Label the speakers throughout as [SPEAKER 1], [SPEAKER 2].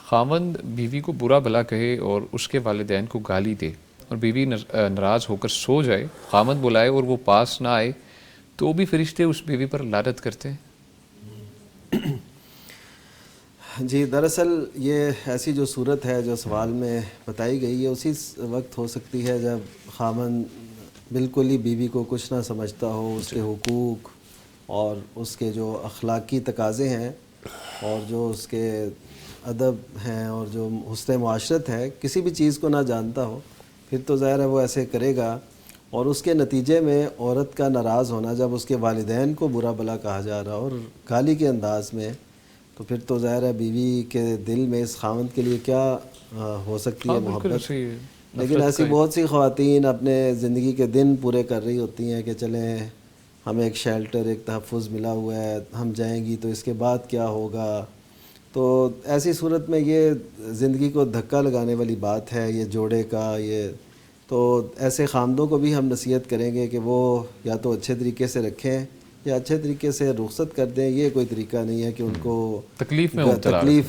[SPEAKER 1] خاوند بیوی کو برا بھلا کہے اور اس کے والدین کو گالی دے اور بیوی ناراض ہو کر سو جائے، خاوند بلائے اور وہ پاس نہ آئے، تو بھی فرشتے اس بیوی پر لعنت کرتے ہیں؟
[SPEAKER 2] جی، دراصل یہ ایسی جو صورت ہے جو سوال میں بتائی گئی ہے اسی وقت ہو سکتی ہے جب خاوند بالکل ہی بیوی کو کچھ نہ سمجھتا ہو، اس کے حقوق اور اس کے جو اخلاقی تقاضے ہیں اور جو اس کے ادب ہیں اور جو حسن معاشرت ہے، کسی بھی چیز کو نہ جانتا ہو، پھر تو ظاہر ہے وہ ایسے کرے گا، اور اس کے نتیجے میں عورت کا ناراض ہونا جب اس کے والدین کو برا بھلا کہا جا رہا اور گالی کے انداز میں، تو پھر تو ظاہر ہے بیوی کے دل میں اس خاوند کے لیے کیا ہو سکتی ہے محبت۔ لیکن ایسی بہت سی خواتین اپنے زندگی کے دن پورے کر رہی ہوتی ہیں کہ چلیں ہمیں ایک شیلٹر، ایک تحفظ ملا ہوا ہے، ہم جائیں گی تو اس کے بعد کیا ہوگا۔ تو ایسی صورت میں یہ زندگی کو دھکا لگانے والی بات ہے یہ جوڑے کا۔ یہ تو ایسے خامدوں کو بھی ہم نصیحت کریں گے کہ وہ یا تو اچھے طریقے سے رکھیں یا اچھے طریقے سے رخصت کر دیں۔ یہ کوئی طریقہ نہیں ہے کہ ان کو تکلیف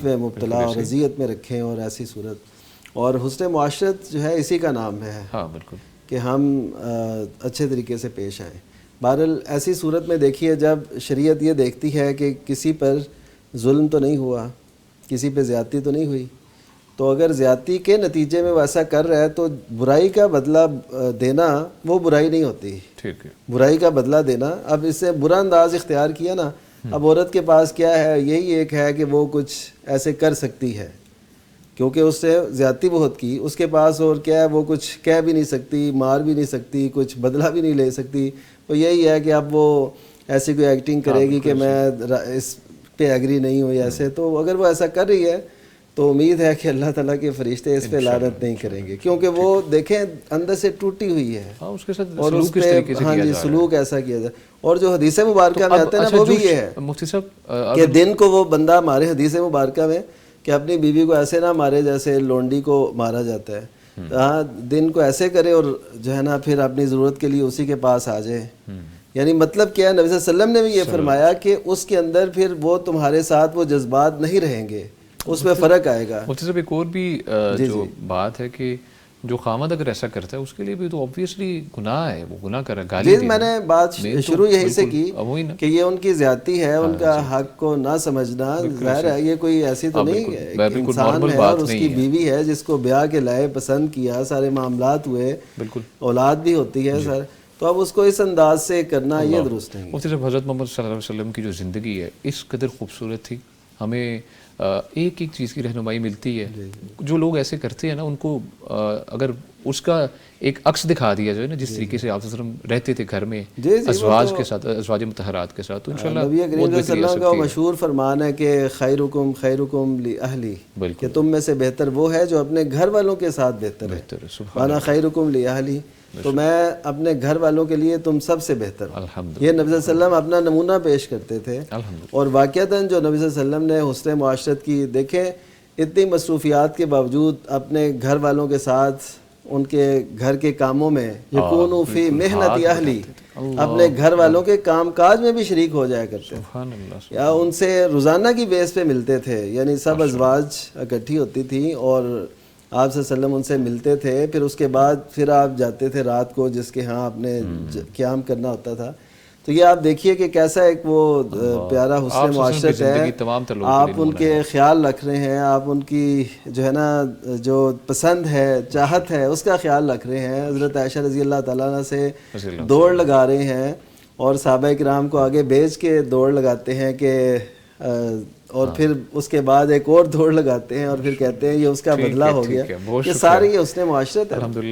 [SPEAKER 2] میں مبتلا اور اذیت میں رکھیں، اور ایسی صورت۔ اور حسن معاشرت جو ہے اسی کا نام ہے،
[SPEAKER 1] ہاں بالکل، کہ
[SPEAKER 2] ہم اچھے طریقے سے پیش آئیں۔ بہرحال ایسی صورت میں دیکھیے جب شریعت یہ دیکھتی ہے کہ کسی پر ظلم تو نہیں ہوا، کسی پہ زیادتی تو نہیں ہوئی، تو اگر زیادتی کے نتیجے میں ویسا کر رہا ہے تو برائی کا بدلہ دینا وہ برائی نہیں ہوتی۔
[SPEAKER 1] ٹھیک ہے،
[SPEAKER 2] برائی کا بدلہ دینا، اب اس سے برا انداز اختیار کیا نا، اب عورت کے پاس کیا ہے، یہی ایک ہے کہ وہ کچھ ایسے کر سکتی ہے کیونکہ اس سے زیادتی بہت کی، اس کے پاس اور کیا ہے، وہ کچھ کہہ بھی نہیں سکتی، مار بھی نہیں سکتی، کچھ بدلہ بھی نہیں لے سکتی۔ تو یہی ہے کہ اب وہ ایسی کوئی ایکٹنگ کرے گی کہ میں اس پہ ایگری نہیں ہوں ایسے۔ تو اگر وہ ایسا کر رہی ہے تو امید ہے کہ اللہ تعالیٰ کے فرشتے اس پہ لعنت نہیں کریں گے، کیونکہ وہ دیکھیں اندر سے ٹوٹی ہوئی ہے
[SPEAKER 1] اس کے ساتھ
[SPEAKER 2] اور اس پہ سلوک ایسا کیا جائے۔ اور جو حدیث مبارکہ میں آتا ہے نا وہ بھی یہ ہے
[SPEAKER 1] مفتی صاحب
[SPEAKER 2] کہ دن کو وہ بندہ مارے، حدیث مبارکہ میں کہ اپنی بیوی کو ایسے نہ مارے جیسے لونڈی کو مارا جاتا ہے، ہاں دن کو ایسے کرے اور جو ہے نا پھر اپنی ضرورت کے لیے اسی کے پاس آ جائے۔ یعنی مطلب کیا ہے، نبی صلی اللہ علیہ وسلم نے بھی یہ فرمایا کہ اس کے اندر پھر وہ تمہارے ساتھ وہ جذبات نہیں رہیں گے، اس میں فرق آئے گا۔
[SPEAKER 1] مفتی صاحب ایک اور بھی جو بات ہے کہ جو خامد اگر ایسا کرتا ہے اس کے لیے بھی تو obviously گناہ ہے، وہ گناہ کر رہا ہے، گالی
[SPEAKER 2] جی میں نے بات شروع یہی سے کی کہ یہ ان کی زیادتی ہے، ان کا حق کو نہ سمجھنا۔ ظاہر ہے یہ کوئی ایسی تو نہیں انسان ہے اور اس کی بیوی ہے جس کو بیاہ کے لائے پسند کیا، سارے معاملات ہوئے، اولاد بھی ہوتی ہے سر، تو اب اس کو اس انداز سے کرنا یہ درست نہیں ہے۔
[SPEAKER 1] مفتی صاحب حضرت محمد صلی اللہ علیہ وسلم کی جو زندگی ہے اس قدر خوبصورت تھی، ہمیں ایک ایک چیز کی رہنمائی ملتی ہے۔ جو لوگ ایسے کرتے ہیں نا ان کو اگر اس کا ایک عکس دکھا دیا جائے نا، جس طریقے سے آپ صلی اللہ علیہ وسلم رہتے تھے گھر میں ازواج کے ساتھ، ازواج مطہرات کے ساتھ، تو انشاءاللہ
[SPEAKER 2] نبی کریم صلی اللہ علیہ وسلم کا مشہور فرمان ہے کہ خیرکم خیرکم لاہلی، کہ تم میں سے بہتر وہ ہے جو اپنے گھر والوں کے ساتھ بہتر ہے۔ وانا خیرکم لاہلی، تو میں اپنے گھر والوں کے لیے تم سب سے بہتر ہوں۔ یہ نبی صلی اللہ علیہ وسلم اپنا نمونہ پیش کرتے تھے، اور واقعتاً جو نبی صلی اللہ علیہ وسلم نے حسن معاشرت کی، دیکھیں اتنی مصروفیات کے باوجود اپنے گھر والوں کے ساتھ ان کے گھر کے کاموں میں یکونوا فی محنت اہلی، اپنے گھر والوں کے کام کاج میں بھی شریک ہو جایا کرتے تھے، یا ان سے روزانہ کی بیس پہ ملتے تھے، یعنی سب ازواج اکٹھی ہوتی تھیں اور آپ صلی اللہ علیہ وسلم ان سے ملتے تھے، پھر اس کے بعد پھر آپ جاتے تھے رات کو جس کے ہاں آپ نے قیام کرنا ہوتا تھا۔ تو یہ آپ دیکھیے کہ کیسا ایک وہ پیارا حسن معاشرت ہے، آپ ان کے خیال رکھ رہے ہیں، آپ ان کی جو ہے نا جو پسند ہے، چاہت ہے، اس کا خیال رکھ رہے ہیں۔ حضرت عائشہ رضی اللہ تعالیٰ عنہ سے دوڑ لگا رہے ہیں، اور صحابہ کرام کو آگے بھیج کے دوڑ لگاتے ہیں کہ اور پھر اس کے بعد ایک اور دوڑ لگاتے ہیں اور پھر کہتے ہیں یہ اس کا بدلہ ہو گیا۔ یہ ساری حسن معاشرت ہے۔